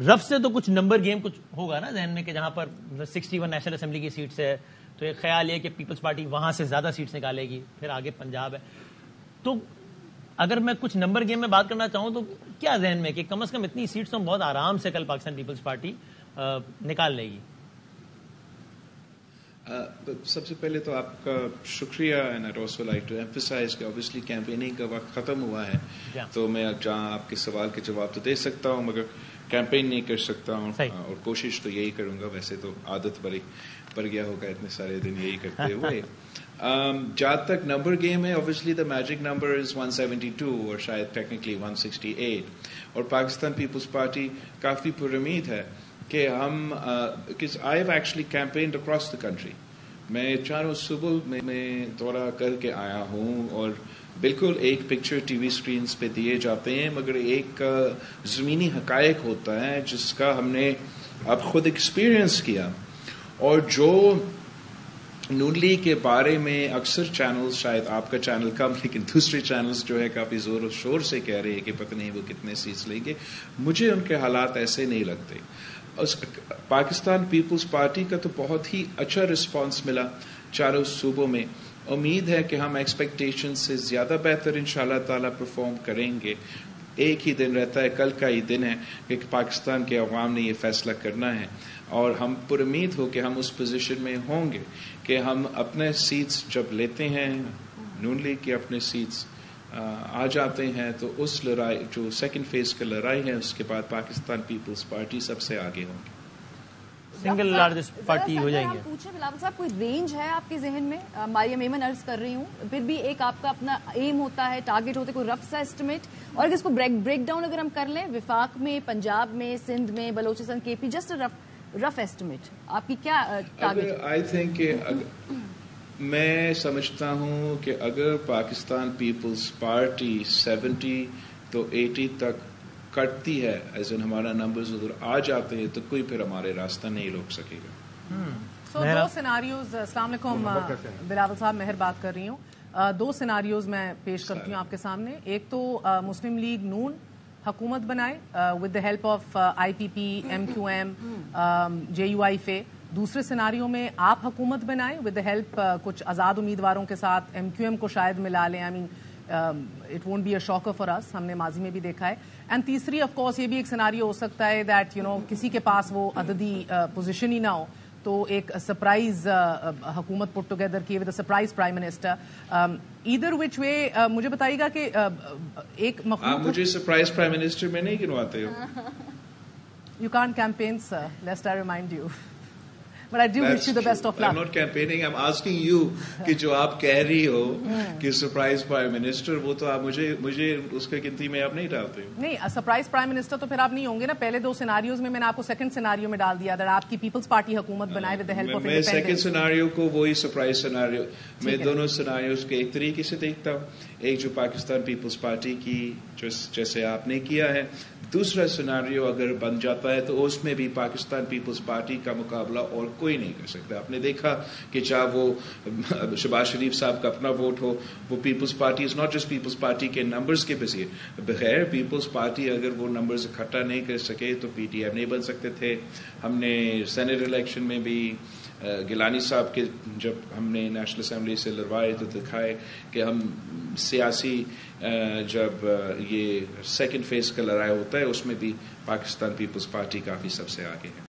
رف سے تو کچھ نمبر گیم کچھ ہوگا نا ذہن میں کہ جہاں پر 61 نیشنل اسمبلی کی سیٹس ہے تو ایک خیال یہ کہ پیپلز پارٹی وہاں سے زیادہ سیٹس نکالے گی, پھر آگے پنجاب ہے. تو اگر میں کچھ نمبر گیم میں بات کرنا چاہوں تو کیا ذہن میں کہ کم از کم اتنی سیٹس تو بہت آرام سے کل پاکستان پیپلز پارٹی نکال لے گی؟ سب سے پہلے تو آپ کا شکریہ, and I also like to emphasise کہ اوبیسلی کیمپیننگ کا وقت ختم ہوا ہے, تو میں جہاں آپ کے سوال کے جواب تو دے سکتا ہوں مگر کیمپین نہیں کر سکتا ہوں, اور کوشش تو یہی کروں گا. ویسے تو عادت پڑ گیا ہوگا اتنے سارے دن یہی کرتے ہوئے. جہاں تک نمبر گیم ہے, obviously the magic number is 172 اور شاید ٹیکنیکلی 168, اور پاکستان پیپلز پارٹی کافی پر امید ہے کہ ہم I have actually campaigned across the country. میں چاروں صوبوں میں دورہ کر کے آیا ہوں, اور بالکل ایک پکچر ٹی وی اسکرینس پہ دیے جاتے ہیں مگر ایک زمینی حقائق ہوتا ہے جس کا ہم نے اب خود ایکسپیرئنس کیا. اور جو نون لیگ کے بارے میں اکثر چینلز, شاید آپ کا چینل کم لیکن دوسرے چینلز جو ہے کافی زور و شور سے کہہ رہے ہیں کہ پتہ نہیں وہ کتنے سیٹس لیں گے, مجھے ان کے حالات ایسے نہیں لگتے. پاکستان پیپلز پارٹی کا تو بہت ہی اچھا رسپانس ملا چاروں صوبوں میں. امید ہے کہ ہم ایکسپیکٹیشن سے زیادہ بہتر انشاءاللہ تعالی پرفارم کریں گے. ایک ہی دن رہتا ہے, کل کا ہی دن ہے کہ پاکستان کے عوام نے یہ فیصلہ کرنا ہے, اور ہم پر امید ہو کہ ہم اس پوزیشن میں ہوں گے کہ ہم اپنے سیٹس جب لیتے ہیں, نون لیگ کے اپنے سیٹس آ جاتے ہیں, تو اس لڑائی جو سیکنڈ فیز کی لڑائی ہے اس کے بعد پاکستان پیپلز پارٹی سب سے آگے ہوں گے, سنگل لارجسٹ پارٹی ہو جائیں گے. پوچھیں بلاول صاحب, کوئی رینج ہے آپ کے ذہن میں؟ ماریم ایمن عرض کر رہی ہوں, پھر بھی ایک آپ کا اپنا ایم ہوتا ہے, ٹارگیٹ ہوتا ہے, کوئی رف سا ایسٹیمیٹ, اور اگر اس کو بریک ڈاؤن اگر ہم کر لیں, وفاق میں, پنجاب میں, سندھ میں, بلوچستان, کے پی, جسٹ رف ایسٹیمیٹ, آپ کی کیا ٹارگیٹ ہے؟ آئی تھنک کہ میں سمجھتا ہوں کہ اگر پاکستان پیپلز پارٹی 70 تو 80 تک کٹتی ہے, ایز ان ہمارا نمبرز ادھر آ جاتے ہیں, تو کوئی پھر ہمارے راستہ نہیں روک سکے گا. دو سیناریوز. السلام علیکم بلاول صاحب, مہر بات کر رہی ہوں. دو سیناریوز میں پیش کرتی ہوں آپ کے سامنے. ایک تو مسلم لیگ نون حکومت بنائے with the help of I P P, M Q M, J U I F. دوسرے سیناریو میں آپ حکومت بنائیں ود دا ہیلپ کچھ آزاد امیدواروں کے ساتھ, ایم کیو ایم کو شاید ملا لیں. I mean it won't be a shocker for us, ہم نے ماضی میں بھی دیکھا ہے. اینڈ تیسری آف کورس یہ بھی ایک سیناریو ہو سکتا ہے دیٹ کسی کے پاس وہ عددی پوزیشن ہی نہ ہو, تو ایک سرپرائز حکومت پٹ ٹوگیدر کی with a surprise prime minister. Either which way مجھے بتائیے گا کہ ایک مخلوق, مجھے سرپرائز پرائم منسٹر میں نہیں گنواتے ہو. You can't campaign sir, let's I remind you. But I do wish you the best of luck. I'm not campaigning. I'm asking you کہ جو آپ کہہ رہی ہو کہ سرپرائز پرائم منسٹر, وہ تو آپ مجھے اس کے گنتی میں آپ نہیں ڈالتے. نہیں, سرپرائز پرائم منسٹر تو پھر آپ نہیں ہوں گے نا. پہلے دو سیناریوز میں نے آپ کو سیکنڈ سیناریو میں ڈال دیا, آپ کی پیپلز پارٹی حکومت بنائے with the help of independence. میں سیکنڈ سیناریو کو وہی سرپرائز سیناریو, میں دونوں سیناریوز کے ایک طریقے سے دیکھتا ہوں. ایک جو پاکستان پیپلز پارٹی کی جیسے آپ نے کیا ہے, دوسرا سیناریو اگر بن جاتا ہے تو اس میں بھی پاکستان پیپلز پارٹی کا مقابلہ اور کوئی نہیں کر سکتا. آپ نے دیکھا کہ چاہے وہ شہباز شریف صاحب کا اپنا ووٹ ہو, وہ Peoples Party is not just Peoples Party کے نمبرز کے بذریعے, بغیر پیپلز پارٹی اگر وہ نمبرز اکٹھا نہیں کر سکے تو پی ٹی ایم نہیں بن سکتے تھے. ہم نے سینٹ الیکشن میں بھی گیلانی صاحب کے جب ہم نے نیشنل اسمبلی سے لڑوائے تو دکھائے کہ ہم سیاسی جب یہ سیکنڈ فیز کا لڑائی ہوتا ہے اس میں بھی پاکستان پیپلز پارٹی کافی سب سے آگے ہے.